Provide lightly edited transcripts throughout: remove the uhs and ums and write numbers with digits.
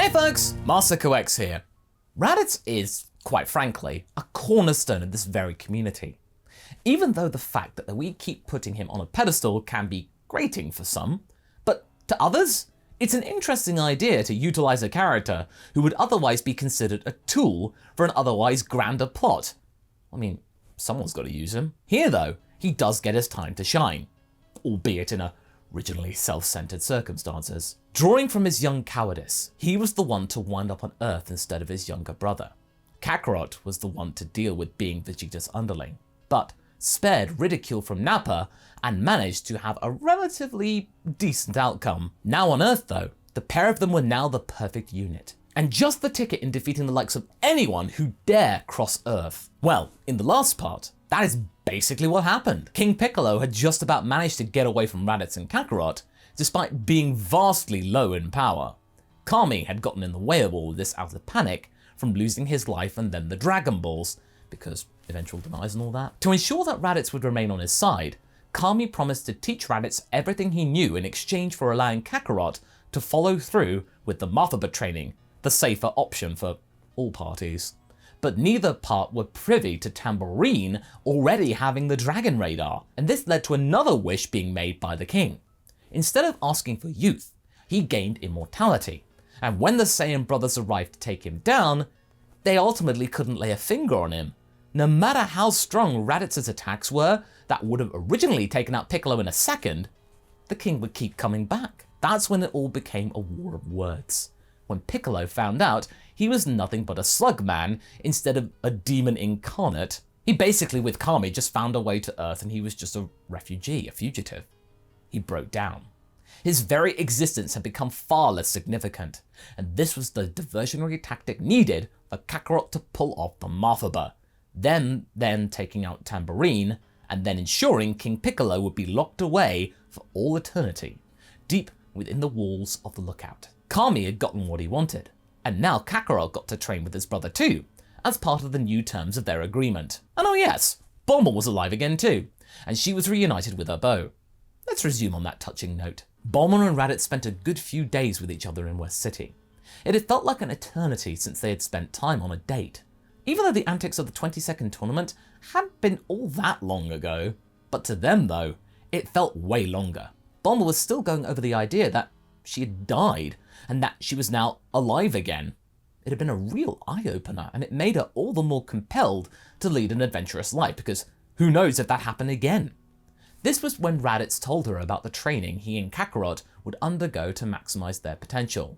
Hey folks, MasakoX here. Raditz is, quite frankly, a cornerstone of this very community. Even though the fact that we keep putting him on a pedestal can be grating for some, but to others, it's an interesting idea to utilize a character who would otherwise be considered a tool for an otherwise grander plot. I mean, someone's got to use him. Here though, he does get his time to shine, albeit in originally self-centered circumstances. Drawing from his young cowardice, he was the one to wind up on Earth instead of his younger brother. Kakarot was the one to deal with being Vegeta's underling, but spared ridicule from Nappa and managed to have a relatively decent outcome. Now on Earth though, the pair of them were now the perfect unit, and just the ticket in defeating the likes of anyone who dare cross Earth. Well, in the last part, that is basically what happened. King Piccolo had just about managed to get away from Raditz and Kakarot, despite being vastly low in power. Kami had gotten in the way of all of this out of panic from losing his life and then the Dragon Balls, because eventual demise and all that. To ensure that Raditz would remain on his side, Kami promised to teach Raditz everything he knew in exchange for allowing Kakarot to follow through with the Martha training, the safer option for all parties. But neither part were privy to Tambourine already having the Dragon Radar, and this led to another wish being made by the king. Instead of asking for youth, he gained immortality, and when the Saiyan brothers arrived to take him down, they ultimately couldn't lay a finger on him. No matter how strong Raditz's attacks were, that would have originally taken out Piccolo in a second, the king would keep coming back. That's when it all became a war of words. When Piccolo found out he was nothing but a slug man instead of a demon incarnate, he basically with Kami just found a way to Earth and he was just a refugee, a fugitive. He broke down. His very existence had become far less significant, and this was the diversionary tactic needed for Kakarot to pull off the Martha, then taking out Tambourine, and then ensuring King Piccolo would be locked away for all eternity, deep within the walls of the lookout. Kami had gotten what he wanted, and now Kakarot got to train with his brother too, as part of the new terms of their agreement. And oh yes, Bulma was alive again too, and she was reunited with her beau. Let's resume on that touching note. Bulma and Raditz spent a good few days with each other in West City. It had felt like an eternity since they had spent time on a date, even though the antics of the 20-second tournament hadn't been all that long ago. But to them though, it felt way longer. Bulma was still going over the idea that she had died, and that she was now alive again. It had been a real eye-opener, and it made her all the more compelled to lead an adventurous life, because who knows if that happened again. This was when Raditz told her about the training he and Kakarot would undergo to maximize their potential.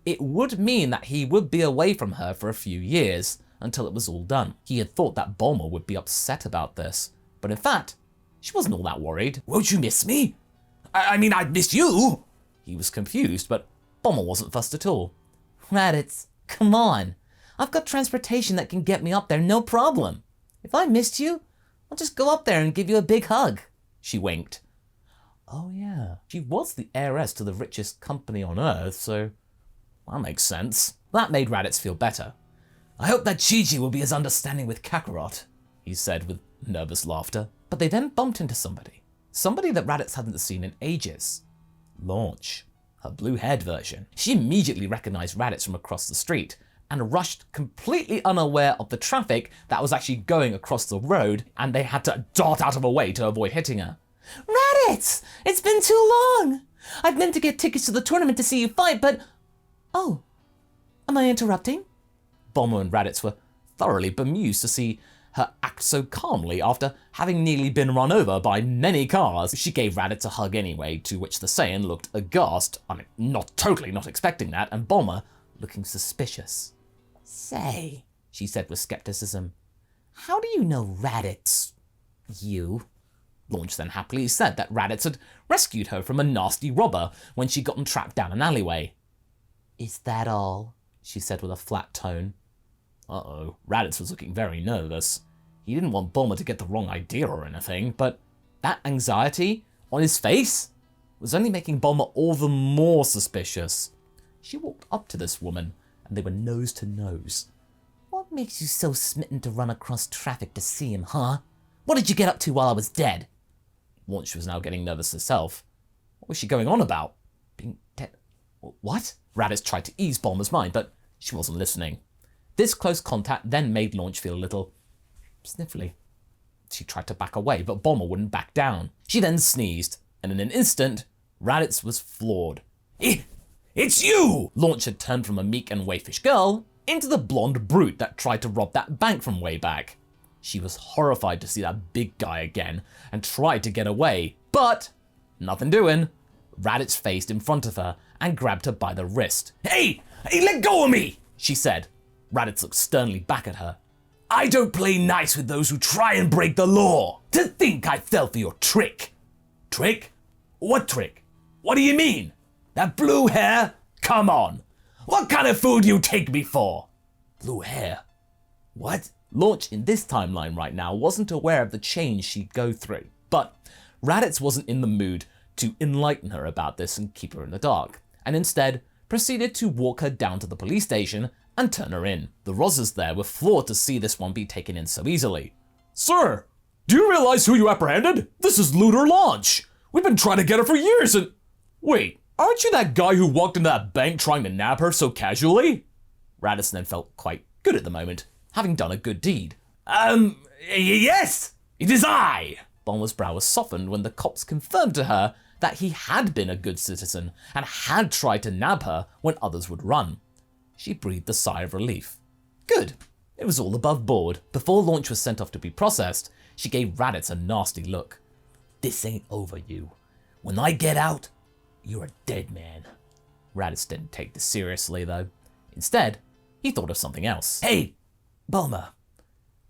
It would mean that he would be away from her for a few years, until it was all done. He had thought that Bulma would be upset about this, but in fact, she wasn't all that worried. "Won't you miss me? I mean, I'd miss you!" He was confused, but Bulma wasn't fussed at all. "Raditz, come on. I've got transportation that can get me up there, no problem. If I missed you, I'll just go up there and give you a big hug." She winked. Oh yeah, she was the heiress to the richest company on Earth, so that makes sense. That made Raditz feel better. "I hope that Chi-Chi will be as understanding with Kakarot," he said with nervous laughter. But they then bumped into somebody that Raditz hadn't seen in ages. Launch, her blue-haired version. She immediately recognized Raditz from across the street and rushed completely unaware of the traffic that was actually going across the road, and they had to dart out of her way to avoid hitting her. "Raditz, it's been too long. I've meant to get tickets to the tournament to see you fight, but... Oh, am I interrupting?" Bulma and Raditz were thoroughly bemused to see her act so calmly after having nearly been run over by many cars. She gave Raditz a hug anyway, to which the Saiyan looked aghast, I mean, totally not expecting that, and Bulma looking suspicious. "Say," she said with skepticism, "how do you know Raditz? You?" Launch then happily said that Raditz had rescued her from a nasty robber when she'd gotten trapped down an alleyway. "Is that all?" she said with a flat tone. Uh-oh, Raditz was looking very nervous. He didn't want Bulma to get the wrong idea or anything, but that anxiety on his face was only making Bulma all the more suspicious. She walked up to this woman, and they were nose to nose. "What makes you so smitten to run across traffic to see him, huh? What did you get up to while I was dead?" Launch was now getting nervous herself. What was she going on about? Being dead? What? Raditz tried to ease Bulma's mind, but she wasn't listening. This close contact then made Launch feel a little sniffly. She tried to back away, but Bulma wouldn't back down. She then sneezed, and in an instant, Raditz was floored. It's you! Launch had turned from a meek and waifish girl into the blonde brute that tried to rob that bank from way back. She was horrified to see that big guy again and tried to get away, but nothing doing. Raditz phased in front of her and grabbed her by the wrist. Hey, let go of me, she said. Raditz looked sternly back at her. I don't play nice with those who try and break the law. To think I fell for your trick. Trick? What trick? What do you mean? That blue hair? Come on. What kind of fool do you take me for? Blue hair? What? Launch in this timeline right now wasn't aware of the change she'd go through, but Raditz wasn't in the mood to enlighten her about this and keep her in the dark, and instead proceeded to walk her down to the police station and turn her in. The Rozzers there were floored to see this one be taken in so easily. Sir, do you realize who you apprehended? This is Looter Launch. We've been trying to get her for years and... Wait, aren't you that guy who walked into that bank trying to nab her so casually? Raditz then felt quite good at the moment, having done a good deed. Yes, it is I. Bulma's brow was softened when the cops confirmed to her that he had been a good citizen and had tried to nab her when others would run. She breathed a sigh of relief. Good. It was all above board. Before Launch was sent off to be processed, she gave Raditz a nasty look. This ain't over, you. When I get out, you're a dead man. Raditz didn't take this seriously, though. Instead, he thought of something else. Hey, Bulma,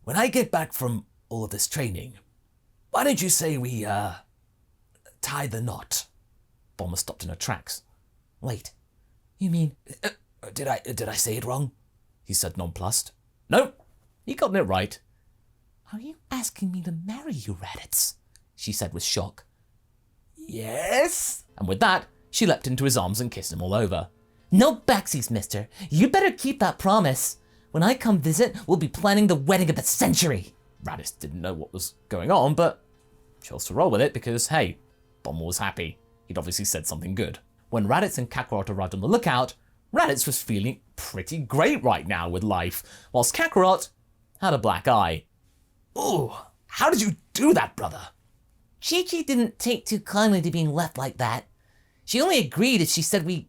when I get back from all of this training, why don't you say we, tie the knot? Bulma stopped in her tracks. Wait, you mean... Did I say it wrong? He said nonplussed. Nope, you got it right. Are you asking me to marry you, Raditz? She said with shock. Yes? And with that, she leapt into his arms and kissed him all over. No backsies, mister. You better keep that promise. When I come visit, we'll be planning the wedding of the century. Raditz didn't know what was going on, but chose to roll with it because, hey, Bulma was happy. He'd obviously said something good. When Raditz and Kakarot arrived on the lookout, Raditz was feeling pretty great right now with life, whilst Kakarot had a black eye. Ooh, how did you do that, brother? Chi-Chi didn't take too kindly to being left like that. She only agreed if she said we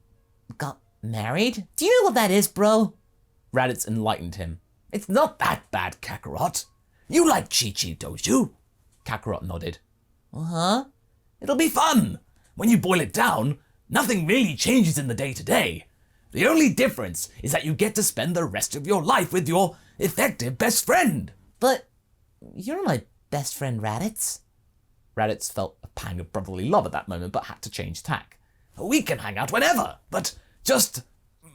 got married. Do you know what that is, bro? Raditz enlightened him. It's not that bad, Kakarot. You like Chi-Chi, don't you? Kakarot nodded. Uh-huh. It'll be fun. When you boil it down, nothing really changes in the day-to-day. The only difference is that you get to spend the rest of your life with your effective best friend. But you're my best friend, Raditz. Raditz felt a pang of brotherly love at that moment, but had to change tack. We can hang out whenever, but just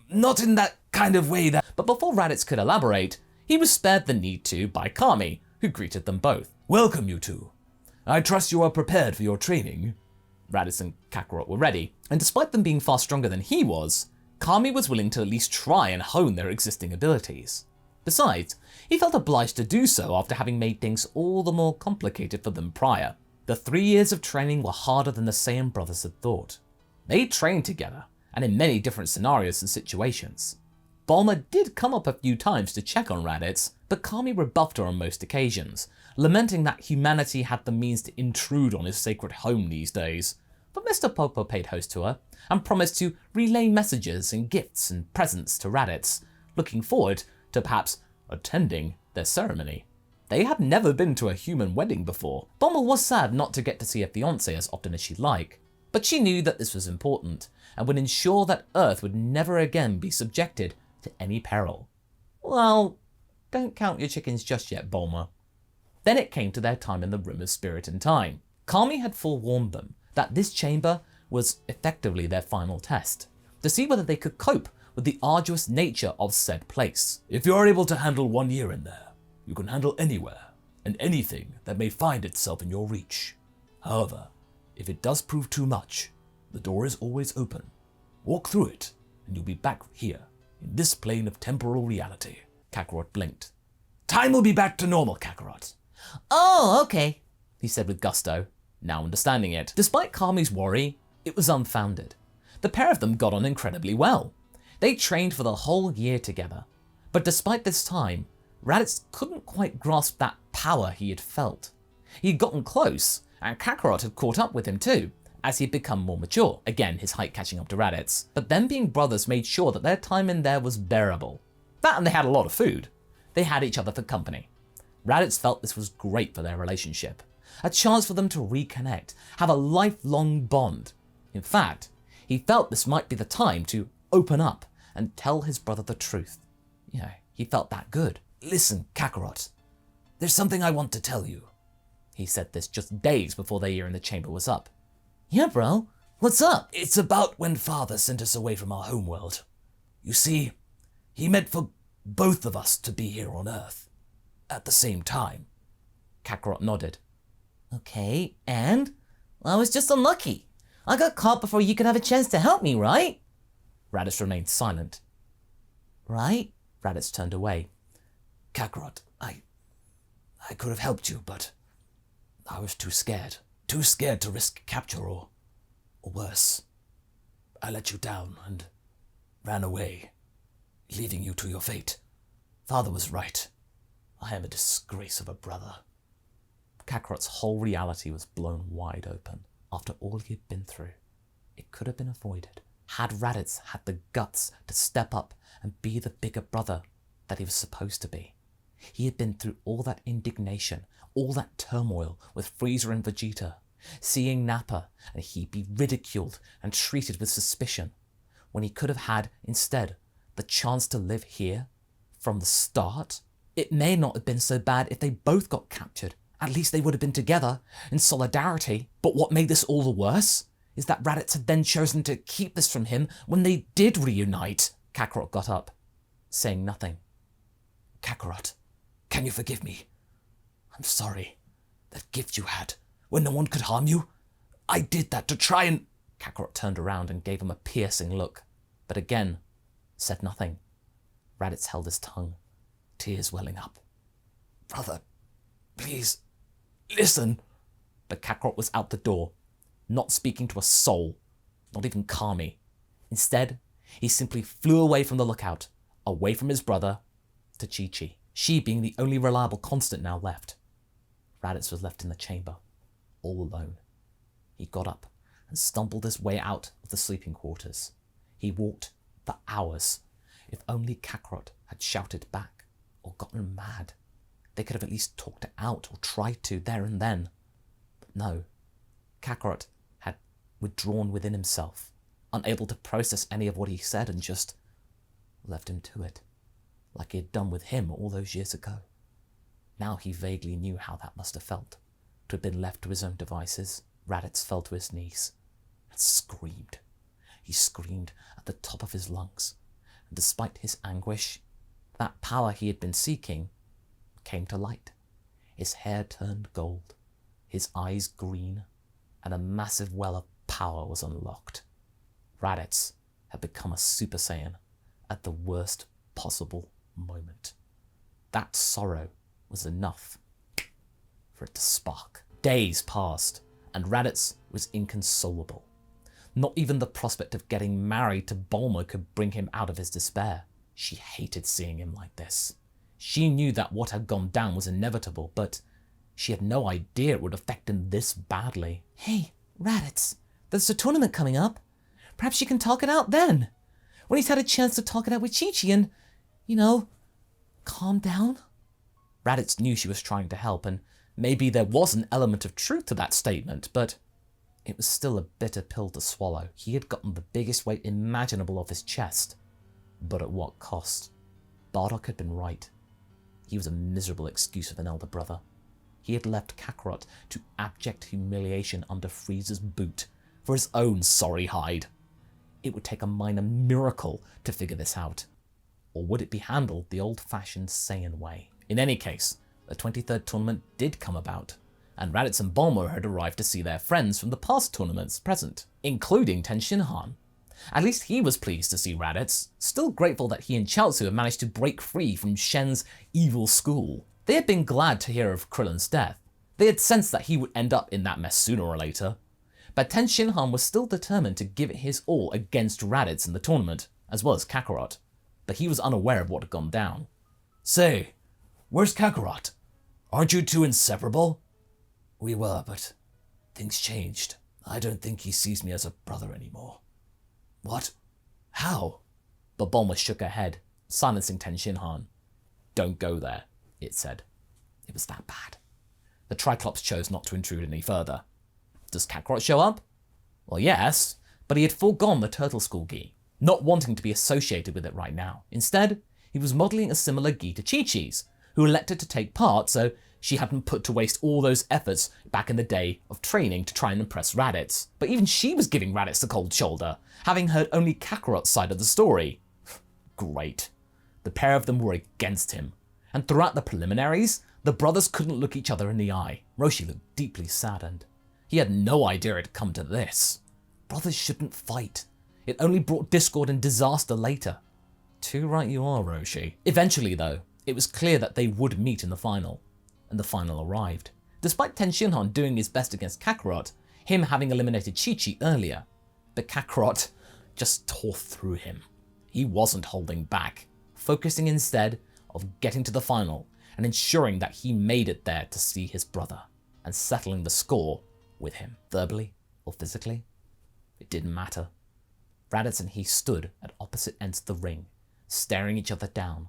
not in that kind of way that... But before Raditz could elaborate, he was spared the need to by Kami, who greeted them both. Welcome, you two. I trust you are prepared for your training. Raditz and Kakarot were ready, and despite them being far stronger than he was, Kami was willing to at least try and hone their existing abilities. Besides, he felt obliged to do so after having made things all the more complicated for them prior. The 3 years of training were harder than the Saiyan brothers had thought. They trained together, and in many different scenarios and situations. Bulma did come up a few times to check on Raditz, but Kami rebuffed her on most occasions, lamenting that humanity had the means to intrude on his sacred home these days. But Mr. Popo paid host to her, and promised to relay messages and gifts and presents to Raditz, looking forward to perhaps attending their ceremony. They had never been to a human wedding before. Bulma was sad not to get to see her fiancé as often as she'd like, but she knew that this was important, and would ensure that Earth would never again be subjected to any peril. Well, don't count your chickens just yet, Bulma. Then it came to their time in the Room of Spirit and Time. Kami had forewarned them that this chamber was effectively their final test, to see whether they could cope with the arduous nature of said place. If you are able to handle 1 year in there, you can handle anywhere and anything that may find itself in your reach. However, if it does prove too much, the door is always open. Walk through it, and you'll be back here, in this plane of temporal reality. Kakarot blinked. Time will be back to normal, Kakarot. Oh, okay, he said with gusto, now understanding it. Despite Kami's worry, it was unfounded. The pair of them got on incredibly well. They trained for the whole year together. But despite this time, Raditz couldn't quite grasp that power he had felt. He'd gotten close, and Kakarot had caught up with him too, as he'd become more mature, again his height catching up to Raditz. But them being brothers made sure that their time in there was bearable. That and they had a lot of food. They had each other for company. Raditz felt this was great for their relationship. A chance for them to reconnect, have a lifelong bond. In fact, he felt this might be the time to open up and tell his brother the truth. He felt that good. Listen, Kakarot, there's something I want to tell you. He said this just days before their year in the chamber was up. Yeah, bro, what's up? It's about when Father sent us away from our homeworld. You see, he meant for both of us to be here on Earth at the same time. Kakarot nodded. Okay, and? I was just unlucky. I got caught before you could have a chance to help me, right? Raditz remained silent. Right? Raditz turned away. Kakarot, I could have helped you, but I was too scared. Too scared to risk capture or worse. I let you down and ran away, leaving you to your fate. Father was right. I am a disgrace of a brother. Kakarot's whole reality was blown wide open. After all he had been through, it could have been avoided. Had Raditz had the guts to step up and be the bigger brother that he was supposed to be. He had been through all that indignation, all that turmoil with Freeza and Vegeta, seeing Nappa and he'd be ridiculed and treated with suspicion, when he could have had, instead, the chance to live here from the start. It may not have been so bad if they both got captured. At least they would have been together in solidarity. But what made this all the worse is that Raditz had then chosen to keep this from him when they did reunite. Kakarot got up, saying nothing. Kakarot, can you forgive me? I'm sorry. That gift you had, when no one could harm you, I did that to try and... Kakarot turned around and gave him a piercing look, but again, said nothing. Raditz held his tongue, tears welling up. Brother, please, listen. But Kakarot was out the door, not speaking to a soul, not even Kami. Instead, he simply flew away from the lookout, away from his brother, to Chi-Chi, she being the only reliable constant now left. Raditz was left in the chamber, all alone. He got up and stumbled his way out of the sleeping quarters. He walked for hours. If only Kakarot had shouted back or gotten mad. They could have at least talked it out or tried to there and then. But no, Kakarot had withdrawn within himself, unable to process any of what he said, and just left him to it, like he had done with him all those years ago. Now he vaguely knew how that must have felt, to have been left to his own devices. Raditz fell to his knees and screamed. He screamed at the top of his lungs, and despite his anguish, that power he had been seeking came to light. His hair turned gold, his eyes green, and a massive well of power was unlocked. Raditz had become a Super Saiyan at the worst possible moment. That sorrow was enough for it to spark. Days passed, and Raditz was inconsolable. Not even the prospect of getting married to Bulma could bring him out of his despair. She hated seeing him like this. She knew that what had gone down was inevitable, but she had no idea it would affect him this badly. Hey, Raditz, there's a tournament coming up. Perhaps you can talk it out then, when he's had a chance to talk it out with Chi-Chi and, calm down. Raditz knew she was trying to help, and maybe there was an element of truth to that statement, but it was still a bitter pill to swallow. He had gotten the biggest weight imaginable off his chest, but at what cost? Bardock had been right. He was a miserable excuse of an elder brother. He had left Kakarot to abject humiliation under Frieza's boot for his own sorry hide. It would take a minor miracle to figure this out. Or would it be handled the old-fashioned Saiyan way? In any case, the 23rd tournament did come about, and Raditz and Bulma had arrived to see their friends from the past tournaments present, including Ten Shinhan. At least he was pleased to see Raditz, still grateful that he and Chaozu had managed to break free from Shen's evil school. They had been glad to hear of Krillin's death. They had sensed that he would end up in that mess sooner or later. but Ten Shinhan was still determined to give it his all against Raditz in the tournament, as well as Kakarot, but he was unaware of what had gone down. Say, where's Kakarot? Aren't you two inseparable? We were, but things changed. I don't think he sees me as a brother anymore. What? How? But Bulma shook her head, silencing Ten Shinhan. Don't go there, it said. It was that bad. The Triclops chose not to intrude any further. Does Kakarot show up? Well, yes, but he had foregone the Turtle School gi, not wanting to be associated with it right now. Instead, he was modelling a similar gi to Chi-Chi's, who elected to take part so she hadn't put to waste all those efforts back in the day of training to try and impress Raditz. But even she was giving Raditz the cold shoulder, having heard only Kakarot's side of the story. Great. The pair of them were against him. And throughout the preliminaries, the brothers couldn't look each other in the eye. Roshi looked deeply saddened. He had no idea it had come to this. Brothers shouldn't fight. It only brought discord and disaster later. Too right you are, Roshi. Eventually, though, it was clear that they would meet in the final. And the final arrived. Despite Ten Shinhan doing his best against Kakarot, him having eliminated Chi-Chi earlier, but Kakarot just tore through him. He wasn't holding back, focusing instead of getting to the final and ensuring that he made it there to see his brother and settling the score with him, verbally or physically. It didn't matter. Raditz and he stood at opposite ends of the ring, staring each other down.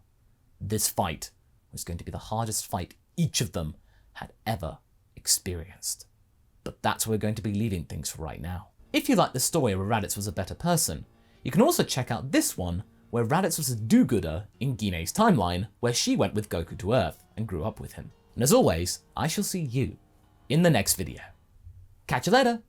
This fight was going to be the hardest fight each of them had ever experienced. But that's where we're going to be leaving things for right now. If you like the story where Raditz was a better person, you can also check out this one where Raditz was a do-gooder in Gine's timeline, where she went with Goku to Earth and grew up with him. And as always, I shall see you in the next video. Catch you later!